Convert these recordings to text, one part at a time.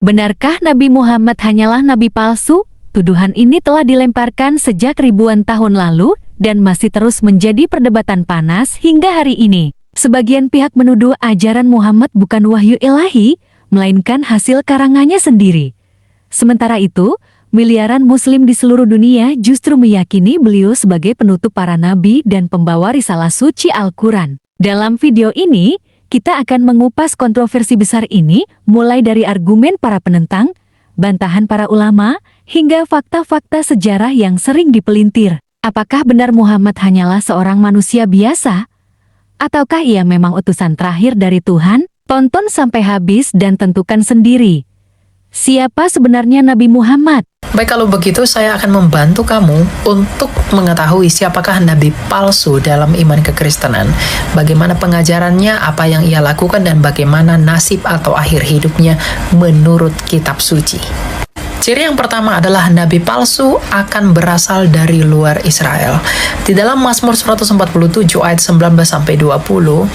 Benarkah Nabi Muhammad hanyalah nabi palsu? Tuduhan ini telah dilemparkan sejak ribuan tahun lalu dan masih terus menjadi perdebatan panas hingga hari ini. Sebagian pihak menuduh ajaran Muhammad bukan wahyu ilahi, melainkan hasil karangannya sendiri. Sementara itu, miliaran muslim di seluruh dunia justru meyakini beliau sebagai penutup para nabi dan pembawa risalah suci Al-Quran. Dalam video ini, kita akan mengupas kontroversi besar ini mulai dari argumen para penentang, bantahan para ulama, hingga fakta-fakta sejarah yang sering dipelintir. Apakah benar Muhammad hanyalah seorang manusia biasa? Ataukah ia memang utusan terakhir dari Tuhan? Tonton sampai habis dan tentukan sendiri. Siapa sebenarnya Nabi Muhammad? Baik, kalau begitu saya akan membantu kamu untuk mengetahui siapakah nabi palsu dalam iman kekristenan, bagaimana pengajarannya, apa yang ia lakukan, dan bagaimana nasib atau akhir hidupnya menurut kitab suci. Ciri yang pertama adalah nabi palsu akan berasal dari luar Israel. Di dalam Mazmur 147 ayat 19-20,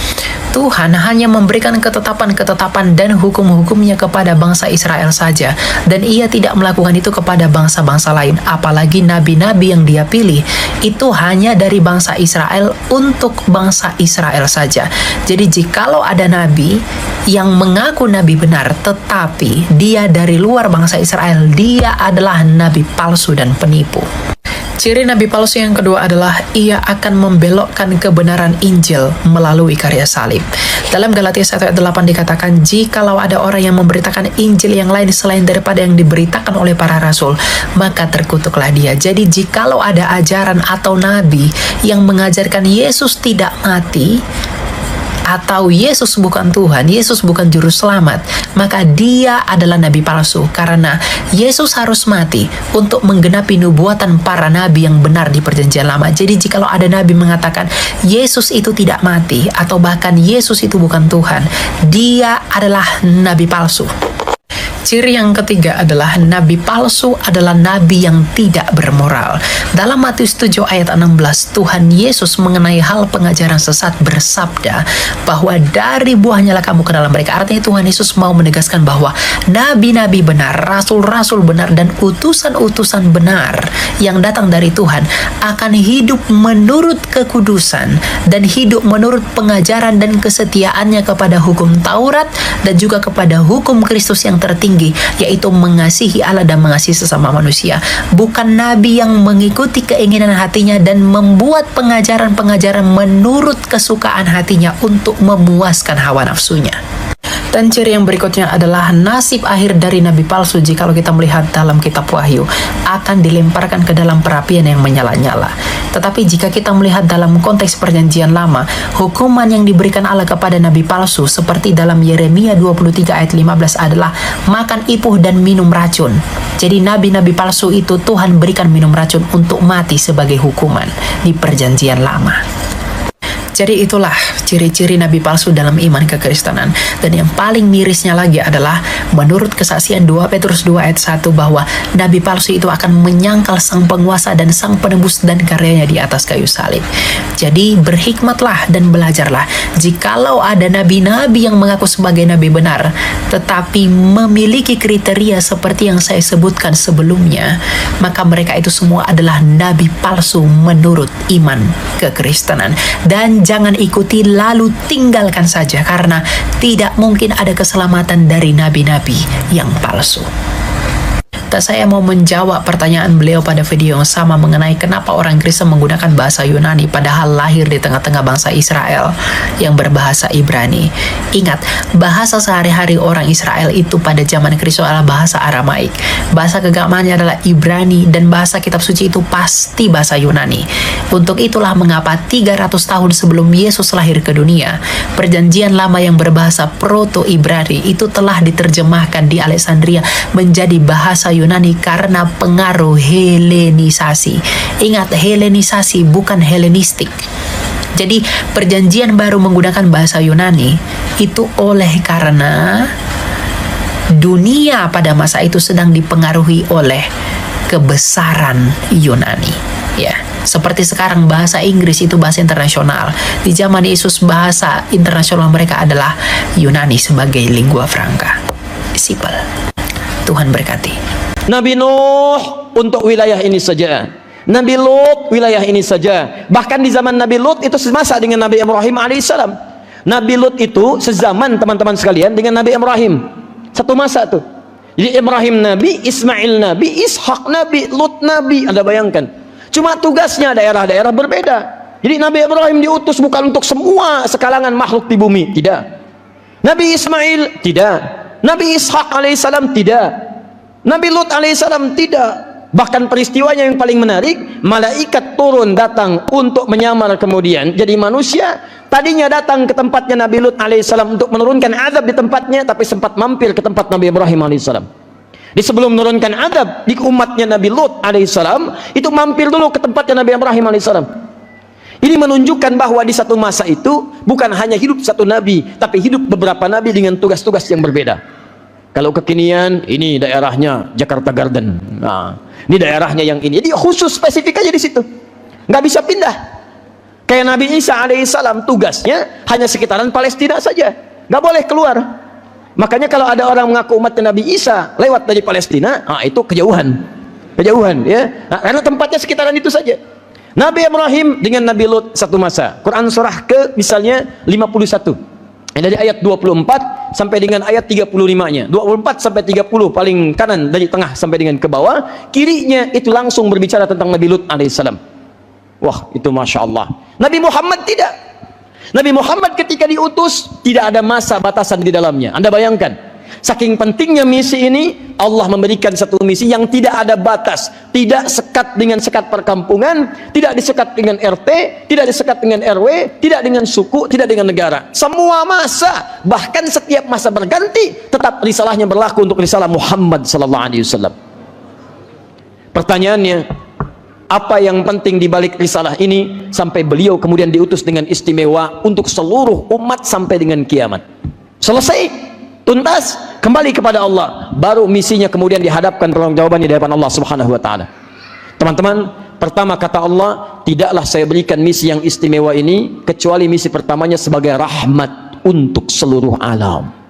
Tuhan hanya memberikan ketetapan-ketetapan dan hukum-hukumnya kepada bangsa Israel saja, dan ia tidak melakukan itu kepada bangsa-bangsa lain. Apalagi nabi-nabi yang dia pilih itu hanya dari bangsa Israel untuk bangsa Israel saja. Jadi jikalau ada nabi yang mengaku nabi benar tetapi dia dari luar bangsa Israel, dia adalah nabi palsu dan penipu. Ciri nabi palsu yang kedua adalah ia akan membelokkan kebenaran Injil melalui karya salib. Dalam Galatia 1 ayat 8 dikatakan, jikalau ada orang yang memberitakan Injil yang lain selain daripada yang diberitakan oleh para rasul, maka terkutuklah dia. Jadi jikalau ada ajaran atau nabi yang mengajarkan Yesus tidak mati, atau Yesus bukan Tuhan, Yesus bukan juru selamat, maka dia adalah nabi palsu, karena Yesus harus mati untuk menggenapi nubuatan para nabi yang benar di perjanjian lama. Jadi jikalau ada nabi mengatakan Yesus itu tidak mati, atau bahkan Yesus itu bukan Tuhan, dia adalah nabi palsu. Ciri yang ketiga adalah nabi palsu adalah nabi yang tidak bermoral. Dalam Matius 7 ayat 16, Tuhan Yesus mengenai hal pengajaran sesat bersabda bahwa dari buahnya lah kamu kenal mereka. Artinya Tuhan Yesus mau menegaskan bahwa nabi-nabi benar, rasul-rasul benar, dan utusan-utusan benar yang datang dari Tuhan akan hidup menurut kekudusan dan hidup menurut pengajaran dan kesetiaannya kepada hukum Taurat dan juga kepada hukum Kristus yang tertinggi, yaitu mengasihi Allah dan mengasihi sesama manusia. Bukan nabi yang mengikuti keinginan hatinya dan membuat pengajaran-pengajaran menurut kesukaan hatinya untuk memuaskan hawa nafsunya. Dan ciri yang berikutnya adalah nasib akhir dari nabi palsu. Jikalau kita melihat dalam kitab Wahyu, akan dilemparkan ke dalam perapian yang menyala-nyala. Tetapi jika kita melihat dalam konteks perjanjian lama, hukuman yang diberikan Allah kepada nabi palsu seperti dalam Yeremia 23 ayat 15 adalah makan ipuh dan minum racun. Jadi nabi-nabi palsu itu Tuhan berikan minum racun untuk mati sebagai hukuman di perjanjian lama. Jadi itulah ciri-ciri nabi palsu dalam iman kekristenan. Dan yang paling mirisnya lagi adalah menurut kesaksian 2 Petrus 2 ayat 1 bahwa nabi palsu itu akan menyangkal sang penguasa dan sang penebus dan karyanya di atas kayu salib. Jadi berhikmatlah dan belajarlah. Jikalau ada nabi-nabi yang mengaku sebagai nabi benar tetapi memiliki kriteria seperti yang saya sebutkan sebelumnya, maka mereka itu semua adalah nabi palsu menurut iman kekristenan. Dan jangan ikuti lalu tinggalkan saja, karena tidak mungkin ada keselamatan dari nabi-nabi yang palsu. Saya mau menjawab pertanyaan beliau pada video yang sama mengenai kenapa orang Kristen menggunakan bahasa Yunani padahal lahir di tengah-tengah bangsa Israel yang berbahasa Ibrani. Ingat, bahasa sehari-hari orang Israel itu pada zaman Kristus adalah bahasa Aramaik. Bahasa kegamaannya adalah Ibrani, dan bahasa kitab suci itu pasti bahasa Yunani. Untuk itulah mengapa 300 tahun sebelum Yesus lahir ke dunia, perjanjian lama yang berbahasa Proto-Ibrani itu telah diterjemahkan di Alexandria menjadi bahasa Yunani karena pengaruh Helenisasi. Ingat, Helenisasi bukan Helenistik. Jadi perjanjian baru menggunakan bahasa Yunani itu oleh karena dunia pada masa itu sedang dipengaruhi oleh kebesaran Yunani. Ya, seperti sekarang bahasa Inggris itu bahasa internasional. Di zaman Yesus bahasa internasional mereka adalah Yunani sebagai lingua franca. Simple. Tuhan berkati. Nabi Nuh untuk wilayah ini saja, Nabi Lut wilayah ini saja. Bahkan di zaman Nabi Lut itu semasa dengan Nabi Ibrahim alaihissalam. Nabi Lut itu sezaman teman-teman sekalian dengan Nabi Ibrahim, satu masa tuh. Jadi Ibrahim Nabi, Ismail Nabi, Ishak Nabi, Lut Nabi. Anda bayangkan, cuma tugasnya daerah-daerah berbeda. Jadi Nabi Ibrahim diutus bukan untuk semua sekalangan makhluk di bumi, tidak. Nabi Ismail tidak, Nabi Ishak alaihissalam tidak, Nabi Lut alaihissalam tidak. Bahkan peristiwanya yang paling menarik, malaikat turun datang untuk menyamar kemudian jadi manusia. Tadinya datang ke tempatnya Nabi Lut alaihissalam untuk menurunkan azab di tempatnya, tapi sempat mampir ke tempat Nabi Ibrahim alaihissalam. Di sebelum menurunkan azab di umatnya Nabi Lut alaihissalam, itu mampir dulu ke tempatnya Nabi Ibrahim alaihissalam. Ini menunjukkan bahwa di satu masa itu bukan hanya hidup satu nabi, tapi hidup beberapa nabi dengan tugas-tugas yang berbeda. Kalau kekinian, ini daerahnya Jakarta Garden. Nah, ini daerahnya yang ini. Jadi khusus spesifik aja di situ. Nggak bisa pindah. Kayak Nabi Isa alaihissalam tugasnya hanya sekitaran Palestina saja. Nggak boleh keluar. Makanya kalau ada orang mengaku umatnya Nabi Isa lewat dari Palestina, itu kejauhan. Kejauhan ya. Nah, karena tempatnya sekitaran itu saja. Nabi Ibrahim dengan Nabi Lut satu masa. Quran surah ke misalnya 51. Dari ayat 24 sampai dengan ayat 35-nya. 24 sampai 30 paling kanan dari tengah sampai dengan ke bawah. Kirinya itu langsung berbicara tentang Nabi Lut alaihissalam. Wah, itu Masya Allah. Nabi Muhammad tidak. Nabi Muhammad ketika diutus tidak ada masa batasan di dalamnya. Anda bayangkan, saking pentingnya misi ini, Allah memberikan satu misi yang tidak ada batas, tidak sekat dengan sekat perkampungan, tidak disekat dengan RT, tidak disekat dengan RW, tidak dengan suku, tidak dengan negara. Semua masa, bahkan setiap masa berganti, tetap risalahnya berlaku untuk risalah Muhammad sallallahu alaihi wasallam. Pertanyaannya, apa yang penting di balik risalah ini sampai beliau kemudian diutus dengan istimewa untuk seluruh umat sampai dengan kiamat? Selesai, tuntas, kembali kepada Allah, baru misinya kemudian dihadapkan pertanggungjawabannya di hadapan Allah Subhanahu wa taala. Teman-teman, pertama kata Allah, tidaklah saya berikan misi yang istimewa ini kecuali misi pertamanya sebagai rahmat untuk seluruh alam.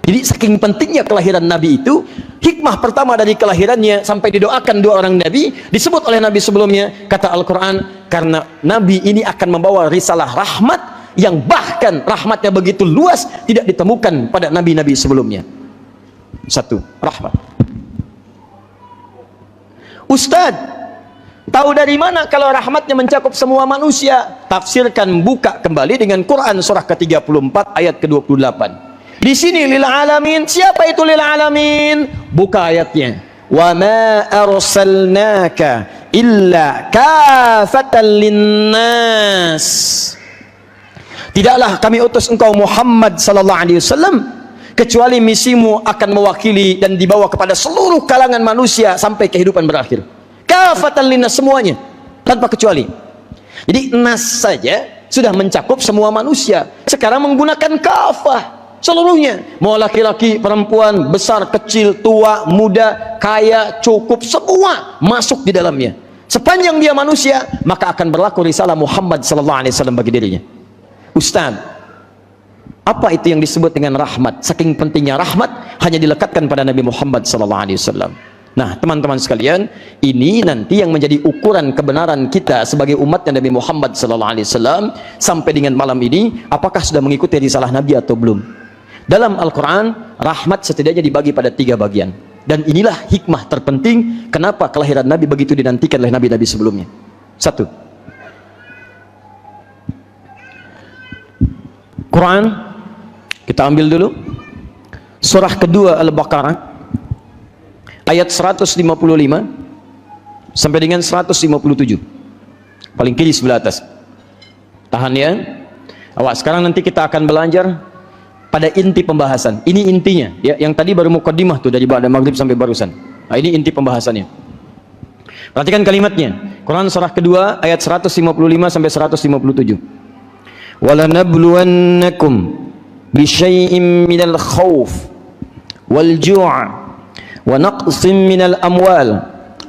Jadi saking pentingnya kelahiran Nabi itu, hikmah pertama dari kelahirannya sampai didoakan dua orang Nabi, disebut oleh Nabi sebelumnya, kata Al-Quran, karena Nabi ini akan membawa risalah rahmat yang bahkan rahmatnya begitu luas tidak ditemukan pada Nabi-Nabi sebelumnya. Satu, rahmat. Ustadz, tahu dari mana kalau rahmatnya mencakup semua manusia? Tafsirkan, buka kembali dengan Quran surah ke-34 ayat ke-28. Di sini lil alamin, siapa itu lil alamin? Buka ayatnya. Wa ma arsalnaka illa kafatan linnas. Tidaklah kami utus engkau Muhammad sallallahu alaihi wasallam kecuali misimu akan mewakili dan dibawa kepada seluruh kalangan manusia sampai kehidupan berakhir. Kafatan linnas, semuanya tanpa kecuali. Jadi nas saja sudah mencakup semua manusia. Sekarang menggunakan kafah seluruhnya, mau laki-laki, perempuan, besar, kecil, tua, muda, kaya, cukup, semua masuk di dalamnya. Sepanjang dia manusia, maka akan berlaku risalah Muhammad sallallahu alaihi wasallam bagi dirinya. Ustaz, apa itu yang disebut dengan rahmat? Saking pentingnya rahmat hanya dilekatkan pada Nabi Muhammad sallallahu alaihi wasallam. Nah, teman-teman sekalian, ini nanti yang menjadi ukuran kebenaran kita sebagai umatnya Nabi Muhammad sallallahu alaihi wasallam sampai dengan malam ini, apakah sudah mengikuti risalah Nabi atau belum? Dalam Al-Quran, rahmat setidaknya dibagi pada 3 bagian. Dan inilah hikmah terpenting kenapa kelahiran Nabi begitu dinantikan oleh Nabi-Nabi sebelumnya. 1. Quran, kita ambil dulu. Surah kedua Al-Baqarah, ayat 155 sampai dengan 157. Paling kiri sebelah atas. Tahan ya. Awas, sekarang nanti kita akan belajar pada inti pembahasan. Ini intinya ya, yang tadi baru mukaddimah tuh dari ba'da maghrib sampai barusan. Nah, ini inti pembahasannya. Perhatikan kalimatnya. Quran surah kedua ayat 155 sampai 157. وَلَنَبْلُوَنَّكُمْ بِشَيْءٍ مِنَ الْخَوْفِ وَالْجُوعِ وَنَقْصٍ مِنَ الْأَمْوَالِ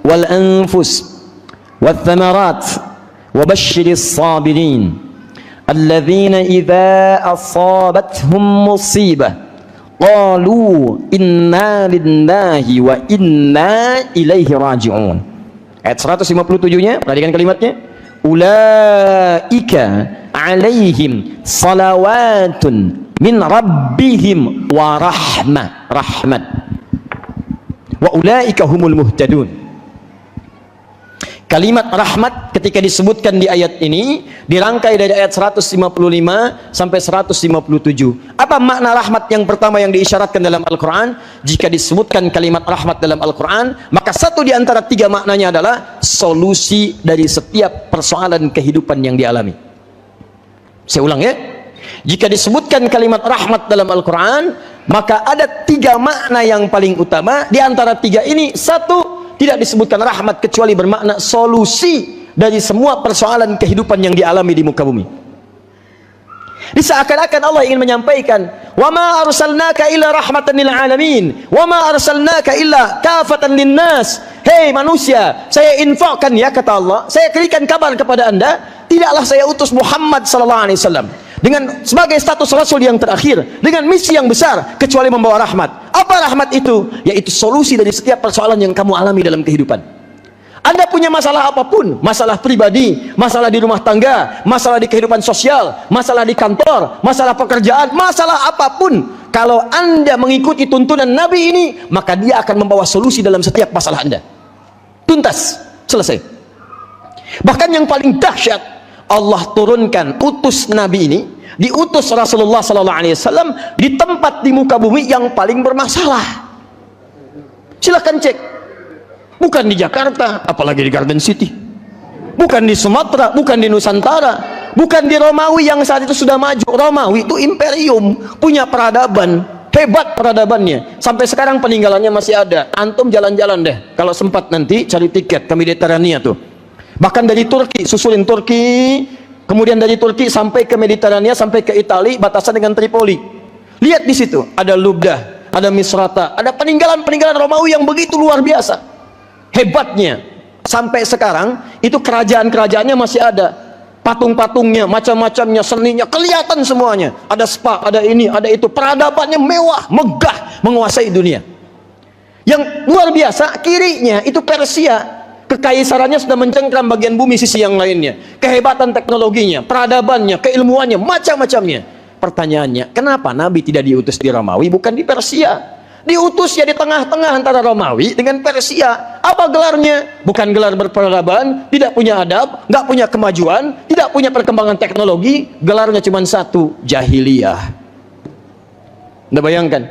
وَالْأَنفُسِ وَالثَّمَرَاتِ وَبَشِّرِ الصَّابِرِينَ الَّذِينَ إِذَا أَصَابَتْهُمْ مُصِيبَةٌ qalu inna lillahi wa inna ilaihi raji'un. Ayat 157-nya, perhatikan kalimatnya. Ulaika alaihim salawatun min rabbihim wa rahmat wa ulaika humul muhtadun. Kalimat rahmat ketika disebutkan di ayat ini dirangkai dari ayat 155 sampai 157. Apa makna rahmat yang pertama yang diisyaratkan dalam Al-Quran? Jika disebutkan kalimat rahmat dalam Al-Quran, maka satu di antara tiga maknanya adalah solusi dari setiap persoalan kehidupan yang dialami. Saya ulang ya. Jika disebutkan kalimat rahmat dalam Al-Quran, maka ada tiga makna yang paling utama. Di antara tiga ini, satu, tidak disebutkan rahmat kecuali bermakna solusi dari semua persoalan kehidupan yang dialami di muka bumi. Seakan-akan Allah ingin menyampaikan, wa ma arsalnaka illa rahmatan lil alamin, wa ma arsalnaka illa kafatan linnas. Hei manusia, saya infakkan ya, kata Allah, saya berikan kabar kepada anda, tidaklah saya utus Muhammad sallallahu alaihi wasallam dengan sebagai status rasul yang terakhir dengan misi yang besar kecuali membawa rahmat. Apa rahmat itu? Yaitu solusi dari setiap persoalan yang kamu alami dalam kehidupan. Anda punya masalah apapun, masalah pribadi, masalah di rumah tangga, masalah di kehidupan sosial, masalah di kantor, masalah pekerjaan, masalah apapun, kalau Anda mengikuti tuntunan Nabi ini, maka dia akan membawa solusi dalam setiap masalah Anda. Tuntas, selesai. Bahkan yang paling dahsyat, Allah turunkan, utus Nabi ini, diutus Rasulullah SAW di tempat di muka bumi yang paling bermasalah. Silahkan cek, bukan di Jakarta, apalagi di Garden City, bukan di Sumatera, bukan di Nusantara, bukan di Romawi yang saat itu sudah maju. Romawi itu imperium, punya peradaban, hebat peradabannya, sampai sekarang peninggalannya masih ada. Antum jalan-jalan deh, kalau sempat nanti cari tiket ke Mediterania tuh. Bahkan dari Turki, susulin Turki, kemudian dari Turki sampai ke Mediterania, sampai ke Italia, batasan dengan Tripoli. Lihat di situ, ada Lubdah, ada Misrata, ada peninggalan-peninggalan Romawi yang begitu luar biasa. Hebatnya, sampai sekarang itu kerajaan-kerajaannya masih ada. Patung-patungnya, macam-macamnya, seninya, kelihatan semuanya. Ada spa, ada ini, ada itu. Peradabannya mewah, megah, menguasai dunia. Yang luar biasa, kirinya itu Persia. Kekaisarannya sudah mencengkram bagian bumi sisi yang lainnya. Kehebatan teknologinya, peradabannya, keilmuannya, macam-macamnya. Pertanyaannya, kenapa Nabi tidak diutus di Romawi, bukan di Persia? Diutus ya di tengah-tengah antara Romawi dengan Persia. Apa gelarnya? Bukan gelar berperadaban, tidak punya adab, nggak punya kemajuan, tidak punya perkembangan teknologi. Gelarnya cuma satu, jahiliyah. Anda bayangkan?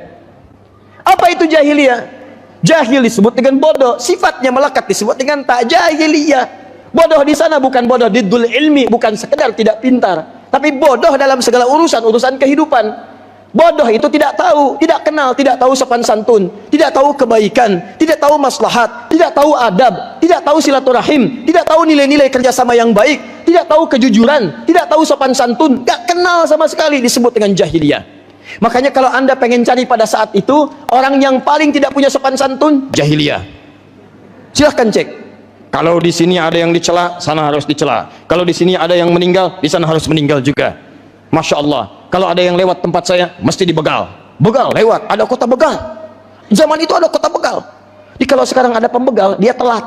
Apa itu jahiliyah? Jahil disebut dengan bodoh, sifatnya melekat disebut dengan tak jahiliyah. Bodoh di sana bukan bodoh diddul ilmi, bukan sekedar tidak pintar, tapi bodoh dalam segala urusan kehidupan. Bodoh itu tidak tahu, tidak kenal, tidak tahu sopan santun, tidak tahu kebaikan, tidak tahu maslahat, tidak tahu adab, tidak tahu silaturahim, tidak tahu nilai-nilai kerjasama yang baik, tidak tahu kejujuran, tidak tahu sopan santun, gak kenal sama sekali, disebut dengan jahiliyah. Makanya kalau Anda pengen cari pada saat itu orang yang paling tidak punya sopan santun, jahiliyah. Silahkan cek. Kalau di sini ada yang dicela, sana harus dicela. Kalau di sini ada yang meninggal, di sana harus meninggal juga. Masya Allah. Kalau ada yang lewat tempat saya, mesti dibegal. Begal lewat, ada kota begal. Zaman itu ada kota begal. Jadi kalau sekarang ada pembegal, dia telat.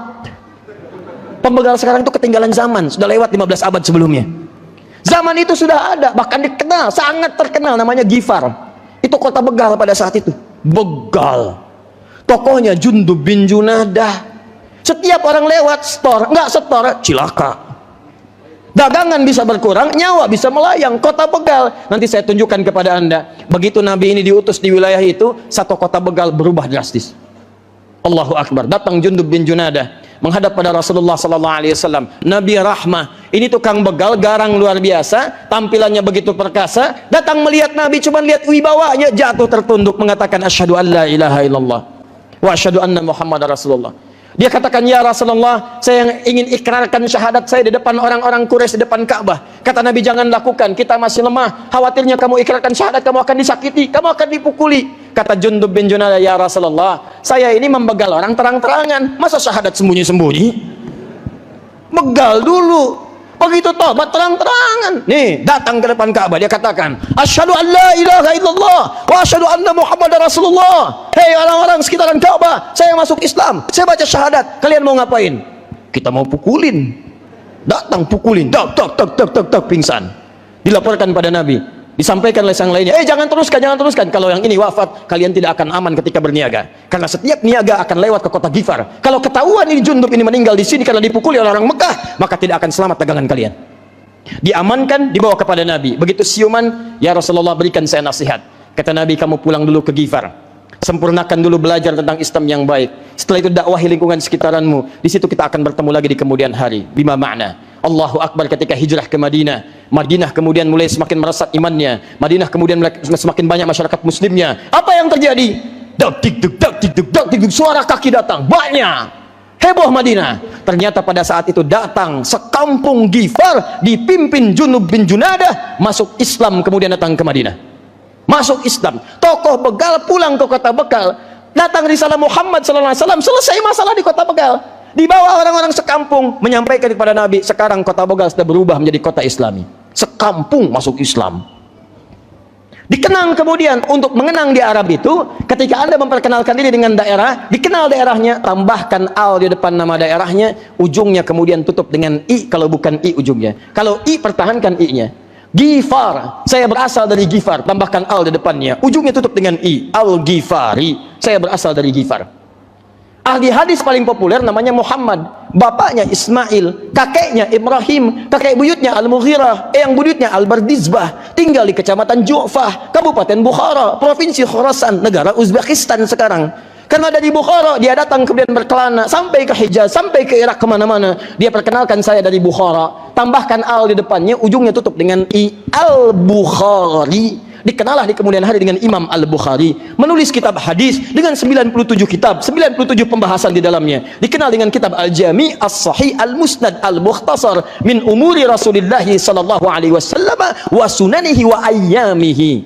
Pembegal sekarang itu ketinggalan zaman, sudah lewat 15 abad sebelumnya. Zaman itu sudah ada, bahkan dikenal, sangat terkenal, namanya Gifar. Itu kota begal pada saat itu. Begal. Tokohnya Jundub bin Junadah. Setiap orang lewat store, nggak store, cilaka. Dagangan bisa berkurang, nyawa bisa melayang. Kota begal. Nanti saya tunjukkan kepada Anda. Begitu Nabi ini diutus di wilayah itu, satu kota begal berubah drastis. Allahu Akbar. Datang Jundub bin Junadah menghadap pada Rasulullah SAW. Nabi Rahmah, ini tukang begal, garang luar biasa, tampilannya begitu perkasa, datang melihat Nabi, cuma lihat wibawanya, jatuh tertunduk mengatakan asyhadu an la ilaha illallah wa asyhadu anna Muhammad Rasulullah. Dia katakan, ya Rasulullah, saya ingin ikrarkan syahadat saya di depan orang-orang Quraisy, di depan Ka'bah. Kata Nabi, jangan lakukan, kita masih lemah, khawatirnya kamu ikrarkan syahadat, kamu akan disakiti, kamu akan dipukuli. Kata Jundub bin Junadah, ya Rasulullah, saya ini membegal orang terang-terangan, masa syahadat sembunyi-sembunyi? Begal dulu. Begitu tobat terang-terangan. Nih, datang ke depan Ka'bah, dia katakan, "Asyhadu an la ilaha illallah wa asyhadu anna Muhammadar Rasulullah." Hei orang-orang sekitaran Ka'bah, saya masuk Islam, saya baca syahadat. Kalian mau ngapain? Kita mau pukulin. Datang pukulin, tok tok tok tok tok tok, pingsan. Dilaporkan pada Nabi. Disampaikan oleh sang lainnya, jangan teruskan, jangan teruskan. Kalau yang ini wafat, kalian tidak akan aman ketika berniaga. Karena setiap niaga akan lewat ke kota Ghifar. Kalau ketahuan ini Jundub ini meninggal di sini karena dipukuli oleh orang Mekah, maka tidak akan selamat dagangan kalian. Diamankan, dibawa kepada Nabi. Begitu siuman, ya Rasulullah, berikan saya nasihat. Kata Nabi, kamu pulang dulu ke Ghifar. Sempurnakan dulu belajar tentang Islam yang baik. Setelah itu dakwahi lingkungan sekitaranmu. Di situ kita akan bertemu lagi di kemudian hari. Bima makna. Allahu Akbar ketika hijrah ke Madinah. Madinah kemudian mulai semakin merasat imannya. Madinah kemudian semakin banyak masyarakat muslimnya. Apa yang terjadi? Dak tik duk dak tik duk dak tik duk, suara kaki datang banyak. Heboh Madinah. Ternyata pada saat itu datang sekampung Ghifar dipimpin Junub bin Junadah masuk Islam, kemudian datang ke Madinah. Masuk Islam. Tokoh begal pulang ke kota Bekal. Datang risalah Muhammad sallallahu alaihi wasallam, selesai masalah di kota Begal. Dibawa orang-orang sekampung menyampaikan kepada Nabi, sekarang kota Begal sudah berubah menjadi kota Islami. Sekampung masuk Islam. Dikenang kemudian, untuk mengenang di Arab itu, ketika Anda memperkenalkan diri dengan daerah, dikenal daerahnya, tambahkan al di depan nama daerahnya, ujungnya kemudian tutup dengan i kalau bukan i ujungnya. Kalau i, pertahankan i-nya. Ghifar, saya berasal dari Ghifar, tambahkan al di depannya, ujungnya tutup dengan i, al-Ghifari, saya berasal dari Ghifar. Ahli hadis paling populer namanya Muhammad, bapaknya Ismail, kakeknya Ibrahim, kakek buyutnya Al-Mughirah, yang buyutnya Al-Bardizbah, tinggal di kecamatan Ju'fah, Kabupaten Bukhara, Provinsi Khorasan, negara Uzbekistan sekarang. Karena dari Bukhara dia datang kemudian berkelana sampai ke Hijaz, sampai ke Irak, kemana-mana dia perkenalkan, saya dari Bukhara, tambahkan al di depannya, ujungnya tutup dengan i, Al-Bukhari. Dikenalah di kemudian hari dengan Imam Al-Bukhari, menulis kitab hadis dengan 97 kitab, 97 pembahasan di dalamnya. Dikenal dengan kitab Al-Jami' As-Sahih Al-Musnad Al-Mukhtasar min umuri Rasulillah sallallahu alaihi wasallam wa sunanihi wa ayyamihi.